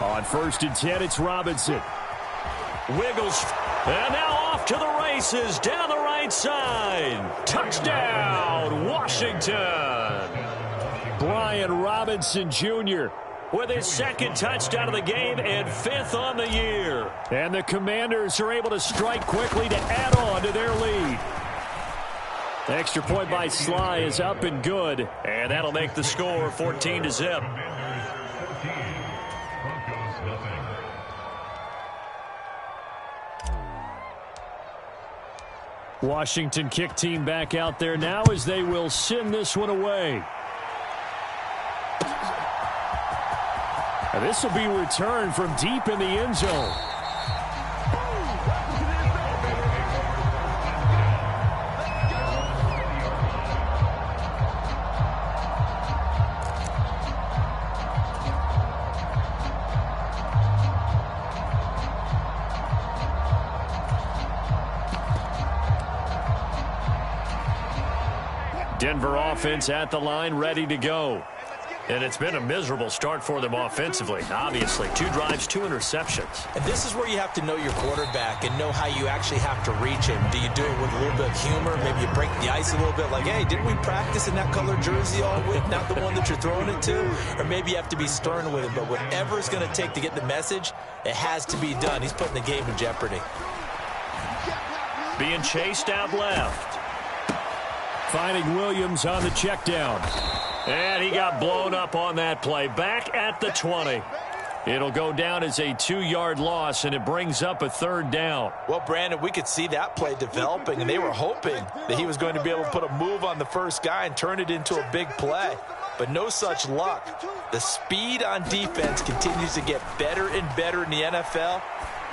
On 1st and 10, it's Robinson. Wiggles. And now off to the races down the right side. Touchdown, Washington. Brian Robinson Jr. with his 2nd touchdown of the game and 5th on the year. And the Commanders are able to strike quickly to add on to their lead. The extra point by Sly is up and good. And that'll make the score 14-0. Washington kick team back out there now as they will send this one away. And this will be returned from deep in the end zone. Denver offense at the line, ready to go. And it's been a miserable start for them offensively. Obviously, 2 drives, 2 interceptions. And this is where you have to know your quarterback and know how you actually have to reach him. Do you do it with a little bit of humor? Maybe you break the ice a little bit like, hey, didn't we practice in that color jersey all week? Not the one that you're throwing it to? Or maybe you have to be stern with him. But whatever it's going to take to get the message, it has to be done. He's putting the game in jeopardy. Being chased out left. Finding Williams on the check down. And he got blown up on that play. Back at the 20. It'll go down as a 2-yard loss, and it brings up a 3rd down. Well, Brandon, we could see that play developing, and they were hoping that he was going to be able to put a move on the first guy and turn it into a big play. But no such luck. The speed on defense continues to get better and better in the NFL.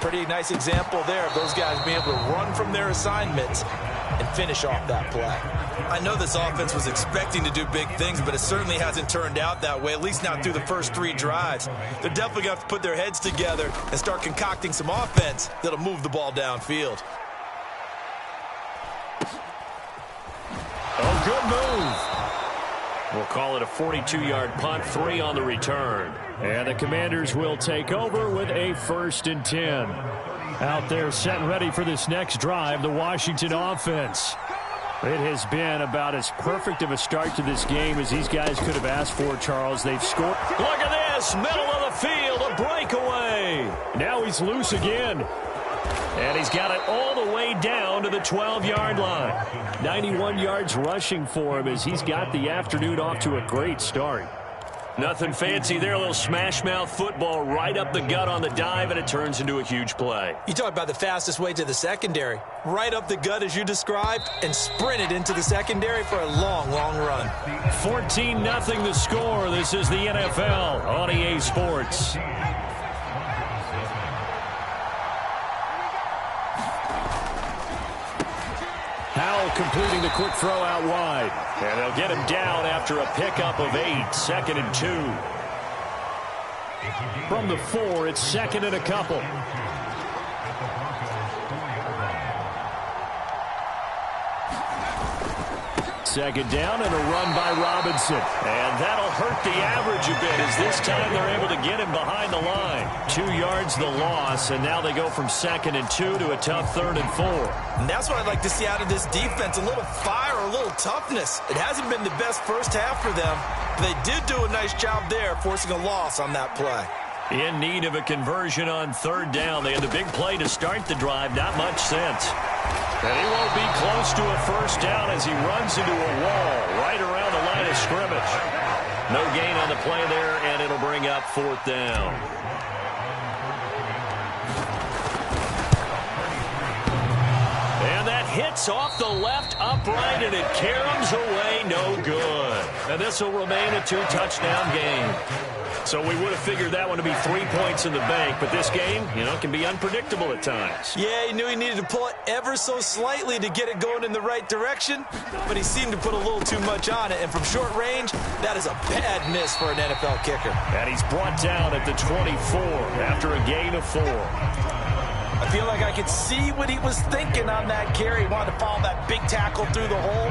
Pretty nice example there of those guys being able to run from their assignments and finish off that play. I know this offense was expecting to do big things, but it certainly hasn't turned out that way, at least not through the first 3 drives. They're definitely going to have to put their heads together and start concocting some offense that'll move the ball downfield. Oh, good move. We'll call it a 42-yard punt, 3 on the return. And the Commanders will take over with a 1st and 10. Out there set and ready for this next drive, the Washington offense. It has been about as perfect of a start to this game as these guys could have asked for, Charles. They've scored. Look at this, middle of the field, a breakaway. Now he's loose again. And he's got it all the way down to the 12-yard line. 91 yards rushing for him as he's got the afternoon off to a great start. Nothing fancy there, a little smash-mouth football right up the gut on the dive, and it turns into a huge play. You talk about the fastest way to the secondary. Right up the gut as you described, and sprinted into the secondary for a long, long run. 14-0 the score. This is the NFL on EA Sports. Howell completing the quick throw out wide. And they'll get him down after a pickup of 8, 2nd and 2. From the 4, it's 2nd and a couple. Second down and a run by Robinson. And that'll hurt the average a bit as this time they're able to get him behind the line. 2 yards the loss, and now they go from 2nd and 2 to a tough 3rd and 4. And that's what I'd like to see out of this defense, a little fire, a little toughness. It hasn't been the best first half for them, but they did do a nice job there forcing a loss on that play. In need of a conversion on 3rd down. They had the big play to start the drive, not much sense. And he won't be close to a 1st down as he runs into a wall right around the line of scrimmage. No gain on the play there, and it'll bring up 4th down. And that hits off the left upright, and it caroms away, no good. And this will remain a 2-touchdown game. So we would have figured that one to be 3 points in the bank, but this game, can be unpredictable at times. Yeah, he knew he needed to pull it ever so slightly to get it going in the right direction, but he seemed to put a little too much on it, and from short range, that is a bad miss for an NFL kicker. And he's brought down at the 24 after a gain of 4. I feel like I could see what he was thinking on that carry. He wanted to follow that big tackle through the hole.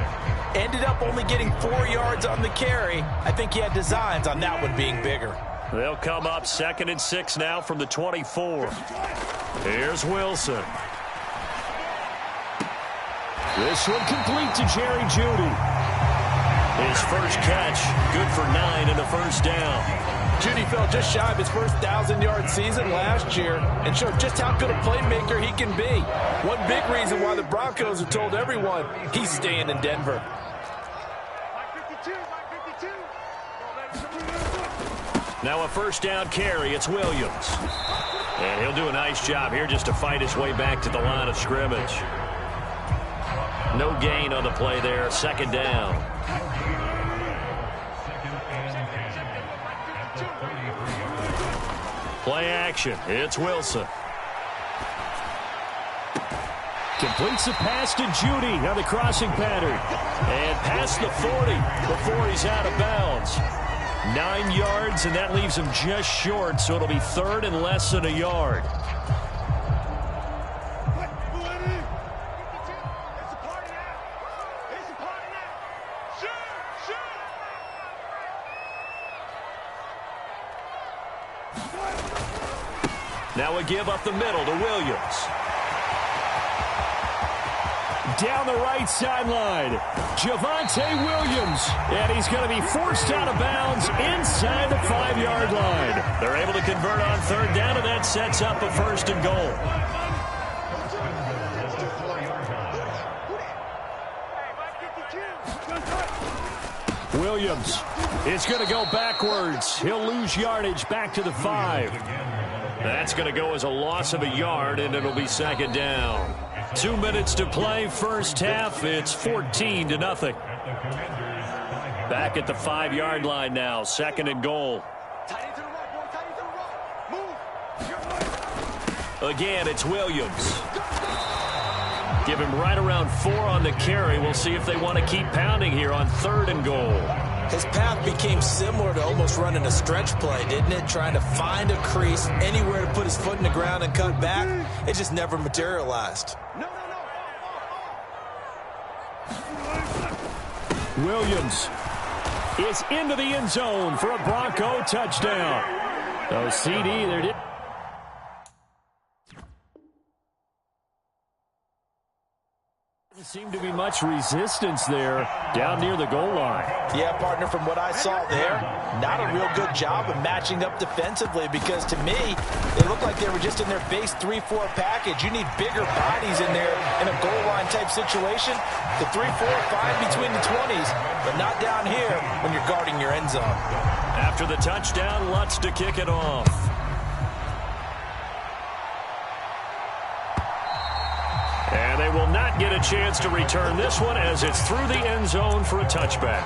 Ended up only getting 4 yards on the carry. I think he had designs on that one being bigger. They'll come up 2nd and 6 now from the 24. Here's Wilson. This one complete to Jerry Jeudy. His first catch, good for 9 and a first down. Jeudy fell just shy of his first 1,000-yard season last year and showed just how good a playmaker he can be. One big reason why the Broncos have told everyone he's staying in Denver. Now a first down carry, it's Williams. And he'll do a nice job here just to fight his way back to the line of scrimmage. No gain on the play there, 2nd down. Play action, it's Wilson. Completes the pass to Jeudy on the crossing pattern. And past the 40 before he's out of bounds. 9 yards, and that leaves him just short, so it'll be 3rd and less than a yard. Now a give up the middle to Williams. Down the right sideline, Javonte Williams. And he's going to be forced out of bounds inside the 5-yard line. They're able to convert on 3rd down, and that sets up a 1st and goal. Williams is going to go backwards. He'll lose yardage back to the 5. That's going to go as a loss of a yard, and it'll be 2nd down. 2 minutes to play, first half. It's 14-0. Back at the 5-yard line now, 2nd and goal. Again, it's Williams. Give him right around 4 on the carry. We'll see if they want to keep pounding here on 3rd and goal. His path became similar to almost running a stretch play, didn't it? Trying to find a crease, anywhere to put his foot in the ground and cut back. It just never materialized. Williams is into the end zone for a Bronco touchdown. No CD there. Didn't seem to be much resistance there down near the goal line. Yeah, partner, from what I saw there, not a real good job of matching up defensively, because to me, they looked like they were just in their base 3-4 package. You need bigger bodies in there in a goal line type situation. The 3-4 fine between the 20s, but not down here when you're guarding your end zone. After the touchdown, Lutz to kick it off. And they will not get a chance to return this one as it's through the end zone for a touchback.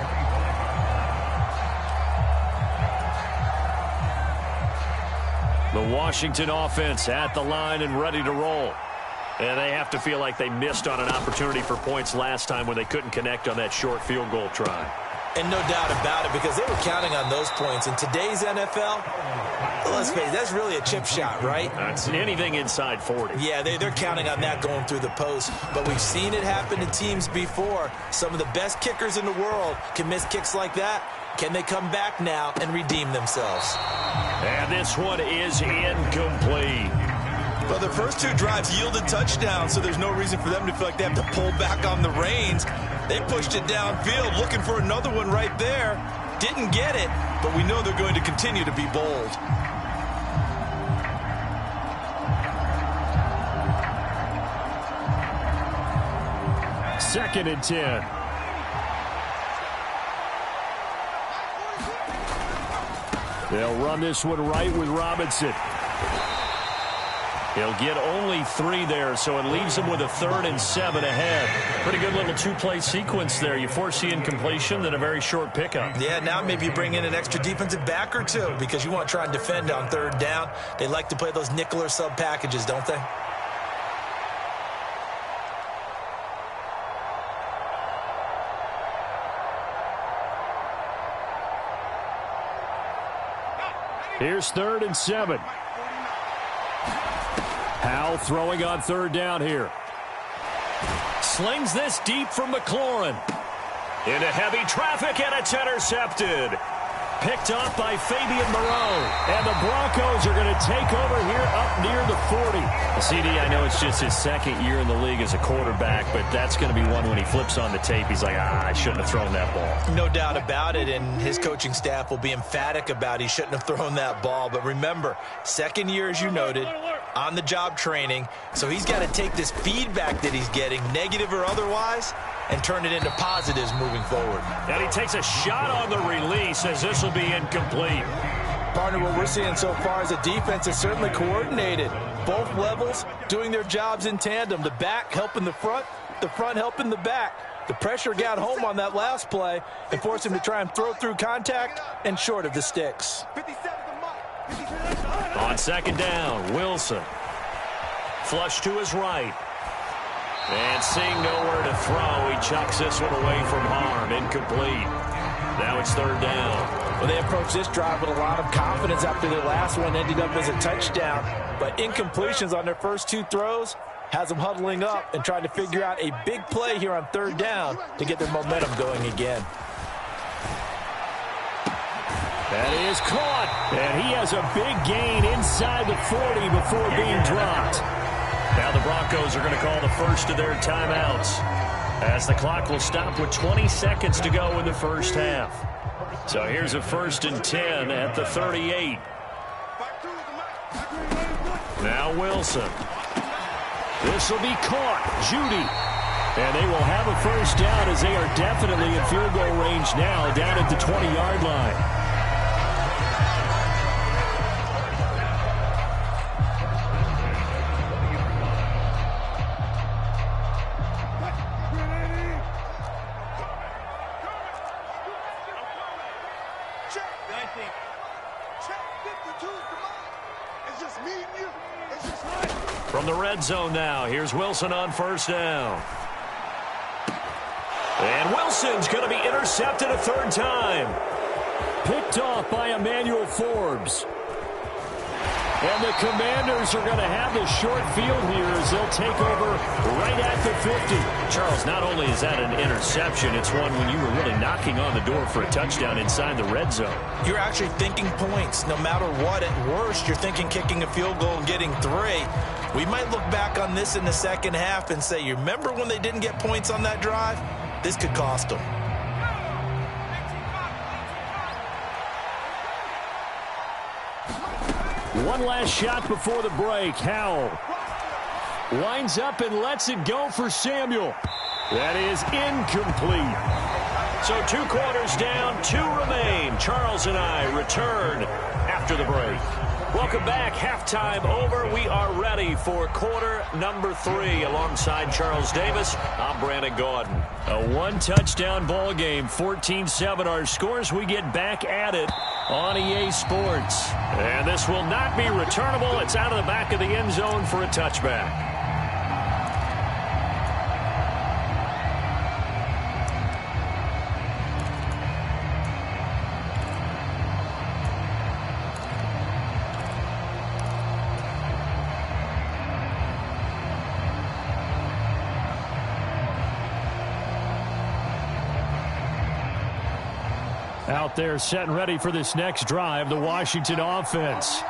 The Washington offense at the line and ready to roll. And they have to feel like they missed on an opportunity for points last time when they couldn't connect on that short field goal try. And no doubt about it, because they were counting on those points. In today's NFL, let's face it, that's really a chip shot, right? That's anything inside 40. Yeah, they're counting on that going through the post. But we've seen it happen to teams before. Some of the best kickers in the world can miss kicks like that. Can they come back now and redeem themselves? And this one is incomplete. Well, their first 2 drives yielded touchdowns, so there's no reason for them to feel like they have to pull back on the reins. They pushed it downfield, looking for another one right there. Didn't get it, but we know they're going to continue to be bold. Second and 10. They'll run this one right with Robinson. He'll get only 3 there, so it leaves him with a 3rd and 7 ahead. Pretty good little 2-play sequence there. You force the incompletion, then a very short pickup. Yeah, now maybe you bring in an extra defensive back or 2 because you want to try and defend on 3rd down. They like to play those nickel or sub packages, don't they? Here's 3rd and 7. Howell throwing on 3rd down here. Slings this deep from McLaurin. Into heavy traffic, and it's intercepted. Picked off by Fabian Moreau. And the Broncos are going to take over here up near the 40. CD, I know it's just his second year in the league as a quarterback, but that's going to be one when he flips on the tape. He's like, I shouldn't have thrown that ball. No doubt about it, and his coaching staff will be emphatic about he shouldn't have thrown that ball. But remember, second year, as you noted, on-the-job training, so he's got to take this feedback that he's getting, negative or otherwise, and turn it into positives moving forward. And he takes a shot on the release as this will be incomplete. Partner, what we're seeing so far is a defense is certainly coordinated. Both levels doing their jobs in tandem. The back helping the front helping the back. The pressure got home on that last play and forced him to try and throw through contact and short of the sticks. On second down, Wilson. Flush to his right. And seeing nowhere to throw, he chucks this one away from harm. Incomplete. Now it's third down. Well, they approached this drive with a lot of confidence after their last one ended up as a touchdown. But incompletions on their first two throws has them huddling up and trying to figure out a big play here on third down to get their momentum going again. That is caught. And he has a big gain inside the 40 before being dropped. Now the Broncos are going to call the first of their timeouts, as the clock will stop with 20 seconds to go in the first half. So here's a 1st and 10 at the 38. Now Wilson. This will be caught. Judy. And they will have a first down as they are definitely in field goal range now, down at the 20-yard line. From the red zone now, here's Wilson on first down. And Wilson's going to be intercepted a third time. Picked off by Emmanuel Forbes. And the Commanders are going to have the short field here as they'll take over right at the 50. Charles, not only is that an interception, it's one when you were really knocking on the door for a touchdown inside the red zone. You're actually thinking points. No matter what, at worst, you're thinking kicking a field goal and getting 3. We might look back on this in the second half and say, you remember when they didn't get points on that drive? This could cost them. One last shot before the break. Howell winds up and lets it go for Samuel. That is incomplete. So 2 quarters down, 2 remain. Charles and I return after the break. Welcome back. Halftime over. We are ready for quarter number 3. Alongside Charles Davis, I'm Brandon Gaudin. A 1-touchdown ball game, 14-7 our scores. We get back at it on EA Sports. And this will not be returnable. It's out of the back of the end zone for a touchback. Out there set and ready for this next drive, the Washington offense.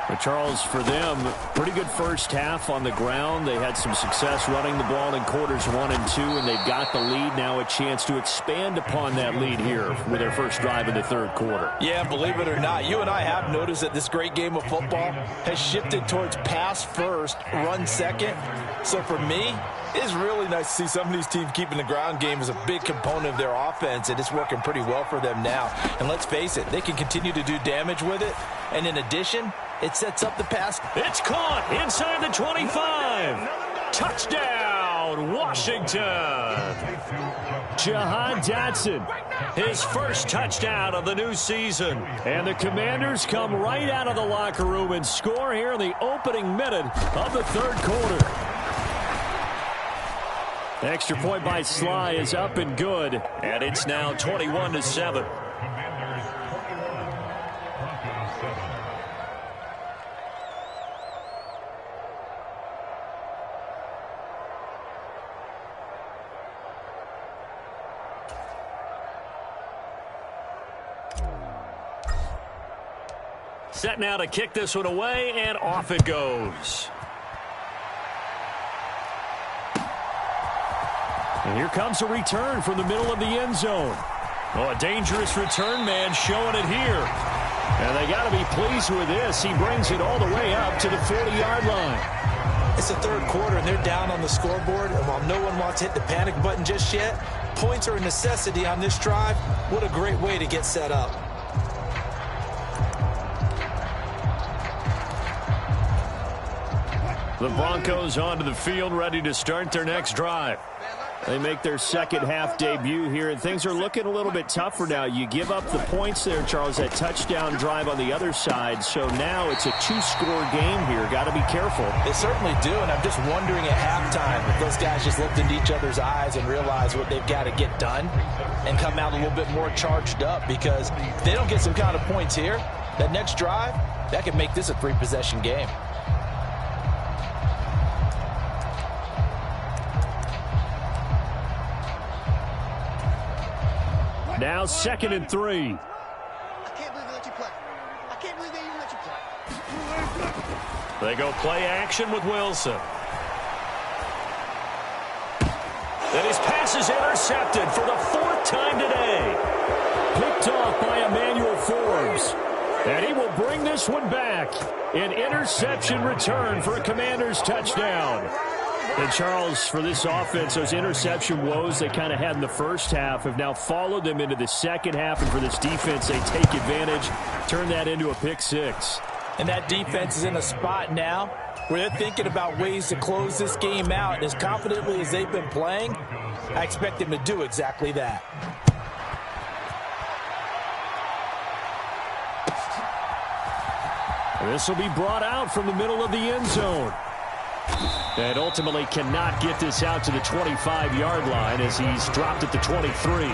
But Charles, for them, pretty good first half on the ground. They had some success running the ball in quarters 1 and 2, and they've got the lead now, a chance to expand upon that lead here with their first drive in the third quarter. Yeah, believe it or not, you and I have noticed that this great game of football has shifted towards pass first, run second. So for me, it's really nice to see some of these teams keeping the ground game as a big component of their offense, and it's working pretty well for them now. And let's face it, they can continue to do damage with it. And in addition, it sets up the pass. It's caught inside the 25. Touchdown, Washington. Jahan Dotson, his first touchdown of the new season. And the Commanders come right out of the locker room and score here in the opening minute of the third quarter. Extra point by Sly is up and good, and it's now 21-7. Set now to kick this one away, and off it goes. And here comes a return from the middle of the end zone. Oh, a dangerous return man showing it here. And they got to be pleased with this. He brings it all the way up to the 40-yard line. It's the third quarter, and they're down on the scoreboard. And while no one wants to hit the panic button just yet, points are a necessity on this drive. What a great way to get set up. The Broncos onto the field, ready to start their next drive. They make their second half debut here, and things are looking a little bit tougher now. You give up the points there, Charles, that touchdown drive on the other side. So now it's a two-score game here. Got to be careful. They certainly do, and I'm just wondering at halftime if those guys just looked into each other's eyes and realized what they've got to get done and come out a little bit more charged up, because if they don't get some kind of points here, that next drive, that could make this a three-possession game. Now 2nd and 3. I can't believe they let you play. I can't believe they even let you play. They go play action with Wilson. And his pass is intercepted for the 4th time today. Picked off by Emmanuel Forbes. And he will bring this one back. An interception return for a Commanders touchdown. And Charles, for this offense, those interception woes they kind of had in the first half have now followed them into the second half. And for this defense, they take advantage, turn that into a pick six. And that defense is in a spot now where they're thinking about ways to close this game out. And as confidently as they've been playing, I expect them to do exactly that. This will be brought out from the middle of the end zone. And ultimately cannot get this out to the 25-yard line as he's dropped at the 23.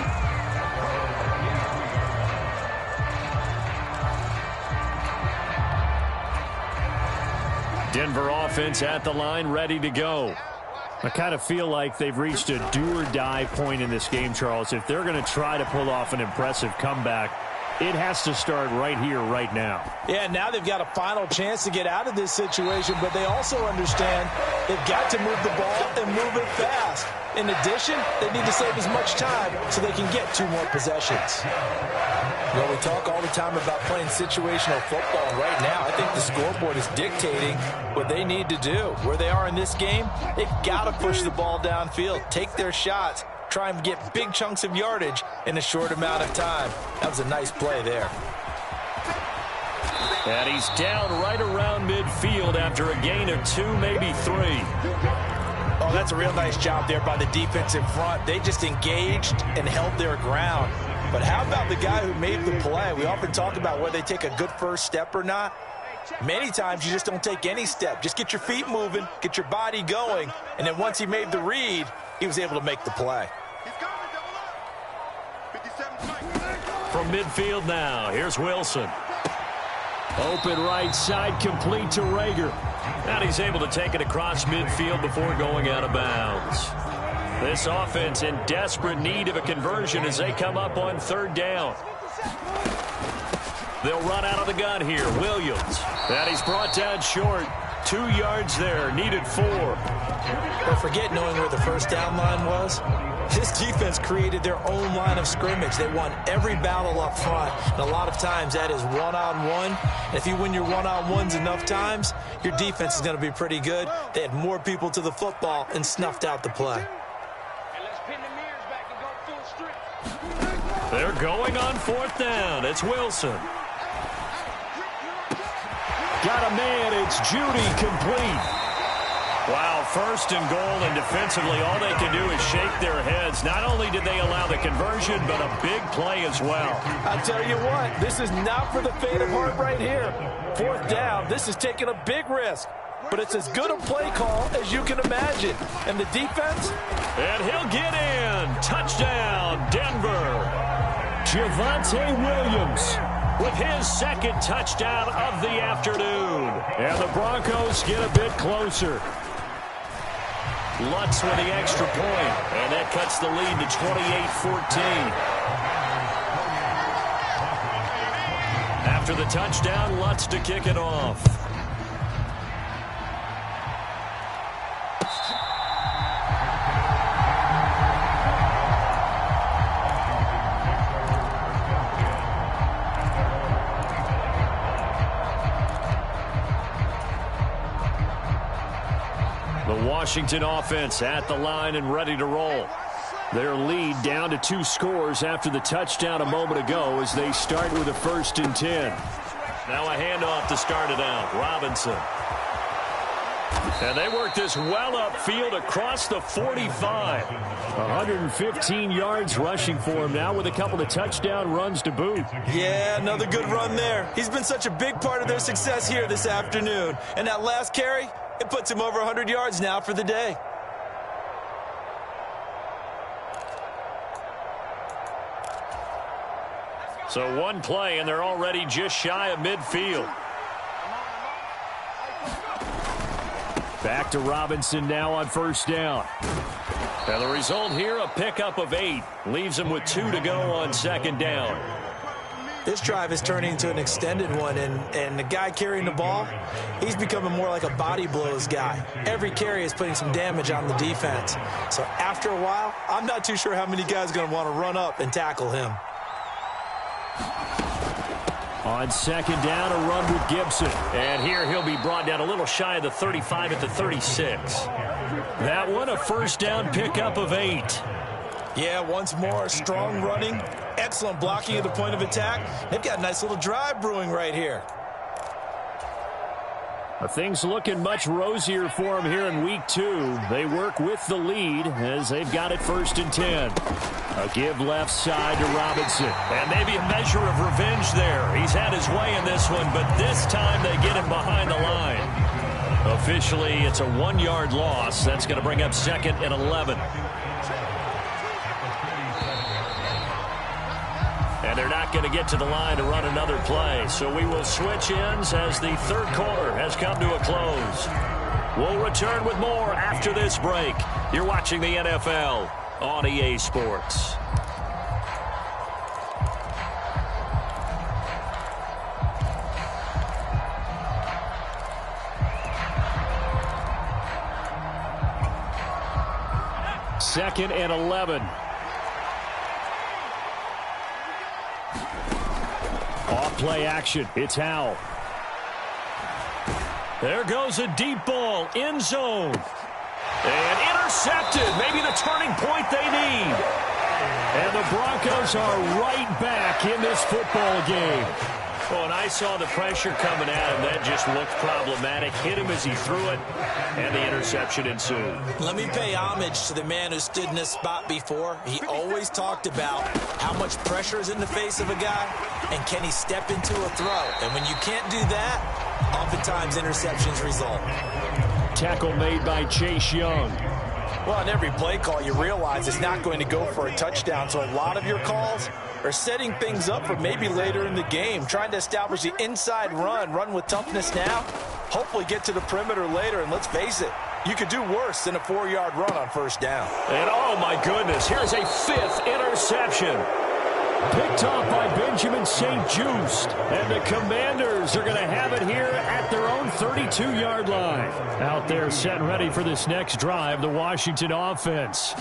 Denver offense at the line, ready to go. I kind of feel like they've reached a do-or-die point in this game, Charles. If they're going to try to pull off an impressive comeback, it has to start right here, right now. Yeah, now they've got a final chance to get out of this situation, but they also understand they've got to move the ball and move it fast. In addition, they need to save as much time so they can get 2 more possessions. Well, we talk all the time about playing situational football. Right now, I think the scoreboard is dictating what they need to do. Where they are in this game, they've got to push the ball downfield, take their shots, try and get big chunks of yardage in a short amount of time. That was a nice play there. And he's down right around midfield after a gain of 2, maybe 3. Oh, that's a real nice job there by the defense in front. They just engaged and held their ground. But how about the guy who made the play? We often talk about whether they take a good first step or not. Many times you just don't take any step. Just get your feet moving, get your body going, and then once he made the read, he was able to make the play. From midfield now, here's Wilson. Open right side, complete to Rager. And he's able to take it across midfield before going out of bounds. This offense in desperate need of a conversion as they come up on 3rd down. They'll run out of the gun here. Williams. And he's brought down short. 2 yards there. Needed 4. But forget knowing where the first down line was. This defense created their own line of scrimmage. They won every battle up front. And a lot of times that is one-on-one. And if you win your one-on-ones enough times, your defense is going to be pretty good. They had more people to the football and snuffed out the play. They're going on 4th down. It's Wilson. Got a man. It's Judy, complete. Wow, 1st and goal, and defensively all they can do is shake their heads. Not only did they allow the conversion, but a big play as well. I tell you what, this is not for the faint of heart right here. 4th down, this is taking a big risk. But it's as good a play call as you can imagine. And the defense? And he'll get in. Touchdown, Denver. Javonte Williams with his 2nd touchdown of the afternoon. And the Broncos get a bit closer. Lutz with the extra point, and that cuts the lead to 28-14. After after the touchdown. Lutz to kick it off. The Washington offense at the line and ready to roll. Their lead down to 2 scores after the touchdown a moment ago as they start with a 1st and 10. Now a handoff to start it out. Robinson. And they work this well upfield across the 45. 115 yards rushing for him now with a couple of touchdown runs to boot. Yeah, another good run there. He's been such a big part of their success here this afternoon. And that last carry, it puts him over 100 yards now for the day. So one play, and they're already just shy of midfield. Back to Robinson now on 1st down. And the result here, a pickup of 8. Leaves him with 2 to go on 2nd down. This drive is turning into an extended one, and the guy carrying the ball, he's becoming more like a body blows guy. Every carry is putting some damage on the defense. So after a while, I'm not too sure how many guys are going to want to run up and tackle him. On 2nd down, a run with Gibson. And here he'll be brought down a little shy of the 35 at the 36. That one, a 1st down pickup of 8. Yeah, once more, strong running, excellent blocking at the point of attack. They've got a nice little drive brewing right here. Things looking much rosier for them here in week 2. They work with the lead as they've got it 1st and 10. A give left side to Robinson. And maybe a measure of revenge there. He's had his way in this one, but this time they get him behind the line. Officially, it's a 1-yard loss. That's going to bring up 2nd and 11. And they're not going to get to the line to run another play. So we will switch ends as the 3rd quarter has come to a close. We'll return with more after this break. You're watching the NFL on EA Sports. Second and 11. Off play action. It's Howell. There goes a deep ball. End zone. And intercepted. Maybe the turning point they need. And the Broncos are right back in this football game. Oh, and I saw the pressure coming at him. That just looked problematic. Hit him as he threw it, and the interception ensued. Let me pay homage to the man who stood in this spot before. He always talked about how much pressure is in the face of a guy, and can he step into a throw. And when you can't do that, oftentimes interceptions result. Tackle made by Chase Young. Well, on every play call, you realize it's not going to go for a touchdown. So a lot of your calls are setting things up for maybe later in the game, trying to establish the inside run with toughness now, hopefully get to the perimeter later. And let's face it, you could do worse than a 4-yard run on 1st down. And oh my goodness, here's a 5th interception. Picked off by Benjamin St-Juste. And the Commanders are going to have it here at their own 32-yard line. Out there set and ready for this next drive, the Washington offense.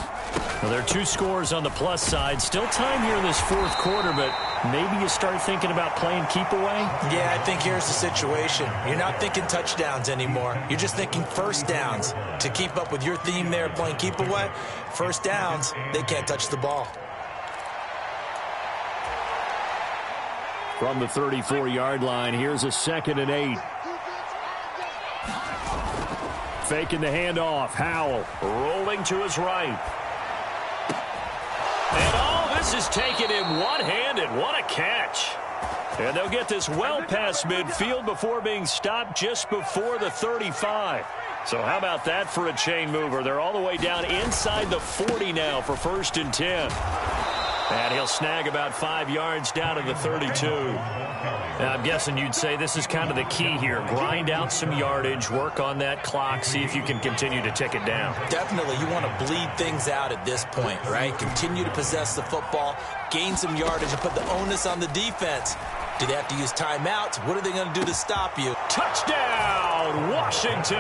Well, there are 2 scores on the plus side. Still time here in this 4th quarter, but maybe you start thinking about playing keep away? Yeah, I think here's the situation. You're not thinking touchdowns anymore. You're just thinking 1st downs. To keep up with your theme there, playing keep away, 1st downs, they can't touch the ball. From the 34-yard line, here's a 2nd and 8. Faking the handoff. Howell rolling to his right. And oh, this is taken in one-handed. What a catch. And they'll get this well past midfield before being stopped just before the 35. So how about that for a chain mover? They're all the way down inside the 40 now for 1st and 10. And he'll snag about 5 yards down to the 32. Now, I'm guessing you'd say this is kind of the key here. Grind out some yardage, work on that clock, see if you can continue to tick it down. Definitely, you want to bleed things out at this point, right? Continue to possess the football, gain some yardage, and put the onus on the defense. Do they have to use timeouts? What are they going to do to stop you? Touchdown, Washington.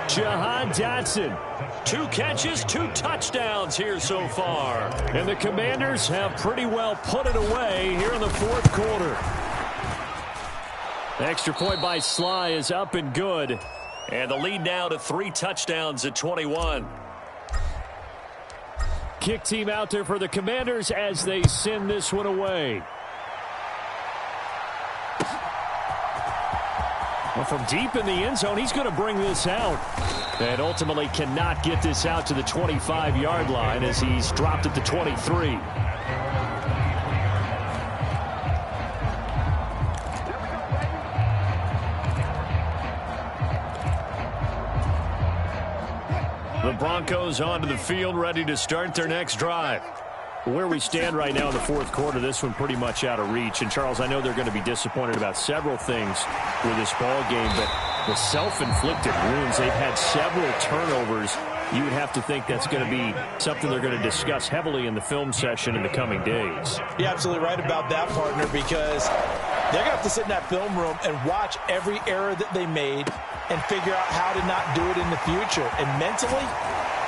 Jahan Dotson. 2 catches, 2 touchdowns here so far. And the Commanders have pretty well put it away here in the fourth quarter. The extra point by Sly is up and good. And the lead now to 3 touchdowns at 21. Kick team out there for the Commanders as they send this one away. Well, from deep in the end zone, he's going to bring this out. And ultimately cannot get this out to the 25-yard line as he's dropped at the 23. The Broncos onto the field, ready to start their next drive. Where we stand right now in the fourth quarter, this one pretty much out of reach. And, Charles, I know they're going to be disappointed about several things with this ball game, but the self-inflicted wounds, they've had several turnovers. You would have to think that's going to be something they're going to discuss heavily in the film session in the coming days. You're absolutely right about that, partner, because they're going to have to sit in that film room and watch every error that they made and figure out how to not do it in the future. And mentally,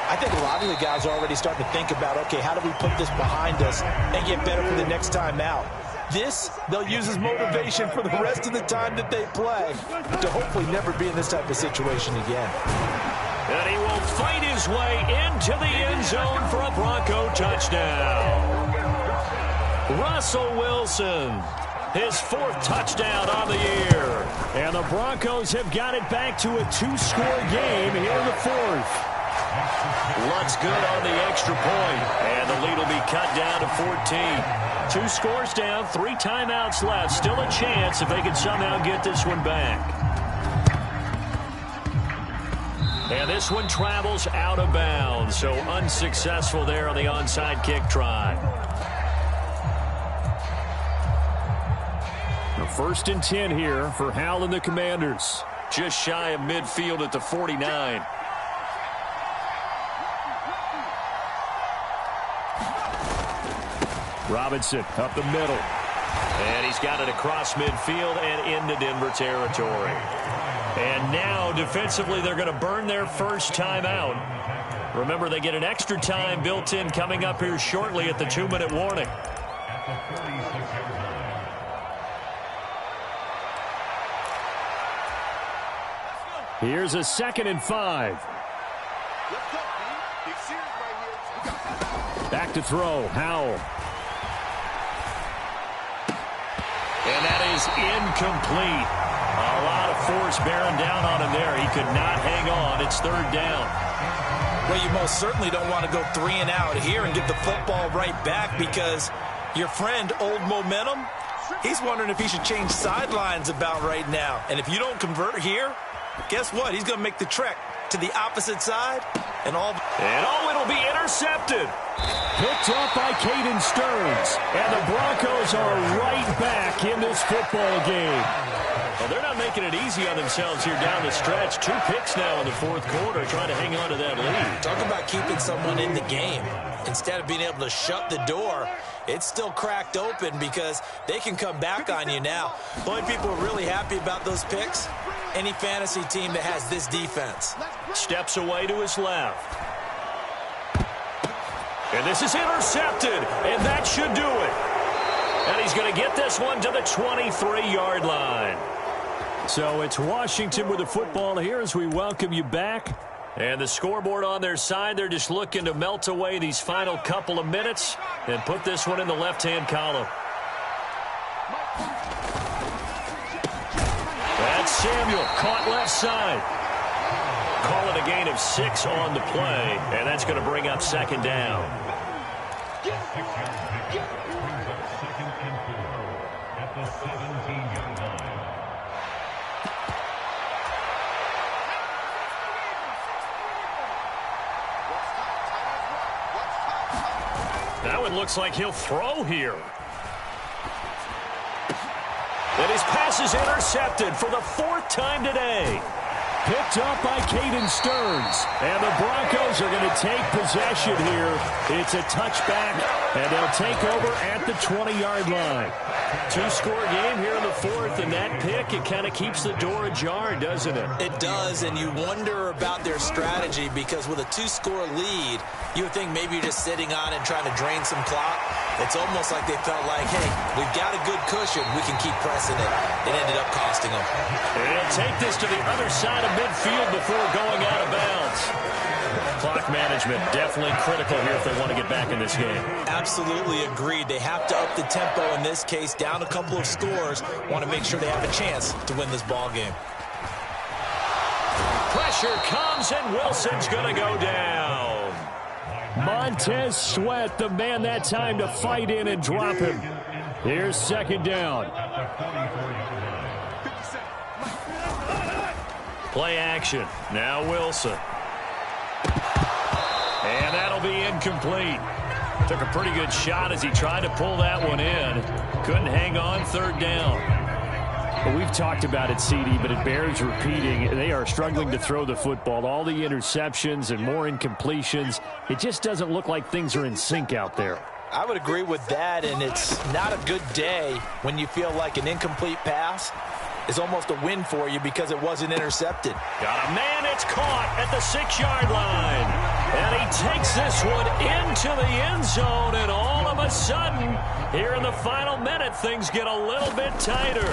I think a lot of the guys are already starting to think about, okay, how do we put this behind us and get better for the next time out? This, they'll use as motivation for the rest of the time that they play to hopefully never be in this type of situation again. And he will fight his way into the end zone for a Bronco touchdown. Russell Wilson, his 4th touchdown on the year. And the Broncos have got it back to a 2-score game here in the fourth. Looks good on the extra point, and the lead will be cut down to 14. 2 scores down, 3 timeouts left. Still a chance if they can somehow get this one back. And this one travels out of bounds, so unsuccessful there on the onside kick try. The 1st and 10 here for Hal and the Commanders. Just shy of midfield at the 49. Robinson up the middle. And he's got it across midfield and into Denver territory. And now, defensively, they're going to burn their first timeout. Remember, they get an extra time built in coming up here shortly at the 2-minute warning. Here's a 2nd and 5. Back to throw, Howell. And that is incomplete. A lot of force bearing down on him there. He could not hang on. It's 3rd down. Well, you most certainly don't want to go 3 and out here and get the football right back because your friend, Old Momentum, he's wondering if he should change sidelines about right now. And if you don't convert here, guess what? He's going to make the trek to the opposite side. And it'll be intercepted. Picked up by Caden Stearns. And the Broncos are right back in this football game. Well, they're not making it easy on themselves here down the stretch. 2 picks now in the fourth quarter trying to hang on to that lead. Talk about keeping someone in the game. Instead of being able to shut the door, it's still cracked open because they can come back on you now. The only people who are really happy about those picks, any fantasy team that has this defense. Steps away to his left. And this is intercepted, and that should do it. And he's going to get this one to the 23-yard line. So it's Washington with the football here as we welcome you back. And the scoreboard on their side, they're just looking to melt away these final couple of minutes and put this one in the left-hand column. That's Samuel, caught left side. Call it a gain of 6 on the play, and that's going to bring up 2nd down. That one looks like he'll throw here. And his pass is intercepted for the 4th time today. picked up by Caden Stearns. And the Broncos are going to take possession here. It's a touchback, and they'll take over at the 20-yard line. Two-score game here in the fourth, and that pick, it kind of keeps the door ajar, doesn't it? It does, and you wonder about their strategy because with a two-score lead, you would think maybe you're just sitting on it and trying to drain some clock. It's almost like they felt like, hey, we've got a good cushion. We can keep pressing it. It ended up costing them. And take this to the other side of midfield before going out of bounds. Clock management definitely critical here if they want to get back in this game. Absolutely agreed. They have to up the tempo in this case, down a couple of scores. Want to make sure they have a chance to win this ball game. Pressure comes, and Wilson's going to go down. Montez Sweat, the man that time to fight in and drop him. Here's second down. Play action. Now Wilson. And that'll be incomplete. Took a pretty good shot as he tried to pull that one in. Couldn't hang on, third down. Well, we've talked about it, CD, but it bears repeating. They are struggling to throw the football. All the interceptions and more incompletions. It just doesn't look like things are in sync out there. I would agree with that, and it's not a good day when you feel like an incomplete pass is almost a win for you because it wasn't intercepted. Got a man, it's caught at the 6-yard line. And he takes this one into the end zone, and all of a sudden, here in the final minute, things get a little bit tighter.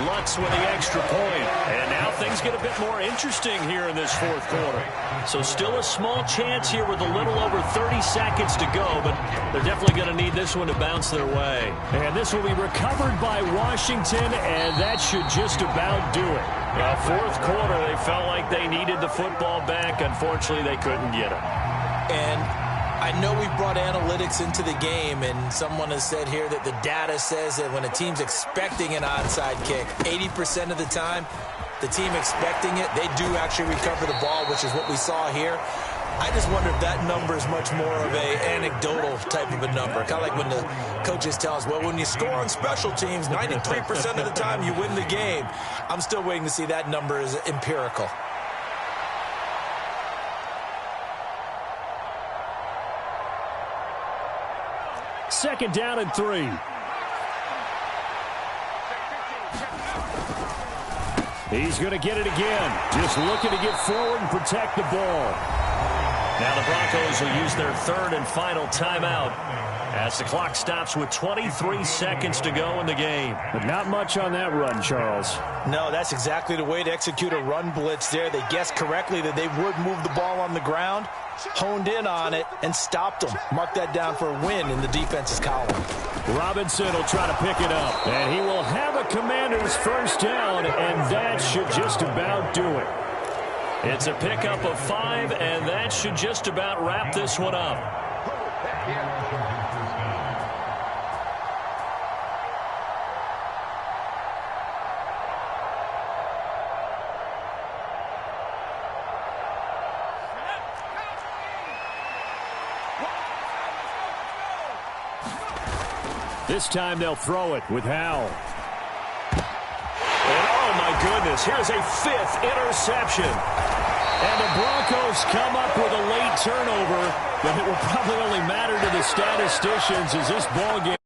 Lutz with the extra point. And now things get a bit more interesting here in this fourth quarter. So still a small chance here with a little over 30 seconds to go, but they're definitely going to need this one to bounce their way. And this will be recovered by Washington, and that should just about do it. Fourth quarter, they felt like they needed the football back. Unfortunately, they couldn't get it. And I know we've brought analytics into the game, and someone has said here that the data says that when a team's expecting an onside kick, 80% of the time, the team expecting it, they do actually recover the ball, which is what we saw here. I just wonder if that number is much more of a anecdotal type of a number. Kind of like when the coaches tell us, well, when you score on special teams, 93% of the time you win the game. I'm still waiting to see that number is empirical. Second down and 3. He's going to get it again. Just looking to get forward and protect the ball. Now the Broncos will use their third and final timeout as the clock stops with 23 seconds to go in the game. But not much on that run, Charles. No, that's exactly the way to execute a run blitz there. They guessed correctly that they would move the ball on the ground, honed in on it, and stopped them. Mark that down for a win in the defense's column. Robinson will try to pick it up, and he will have a Commander's first down, and that should just about do it. It's a pickup of 5, and that should just about wrap this one up. This time they'll throw it with Howell. And oh my goodness, here's a 5th interception. And the Broncos come up with a late turnover, but it will probably only matter to the statisticians as this ball game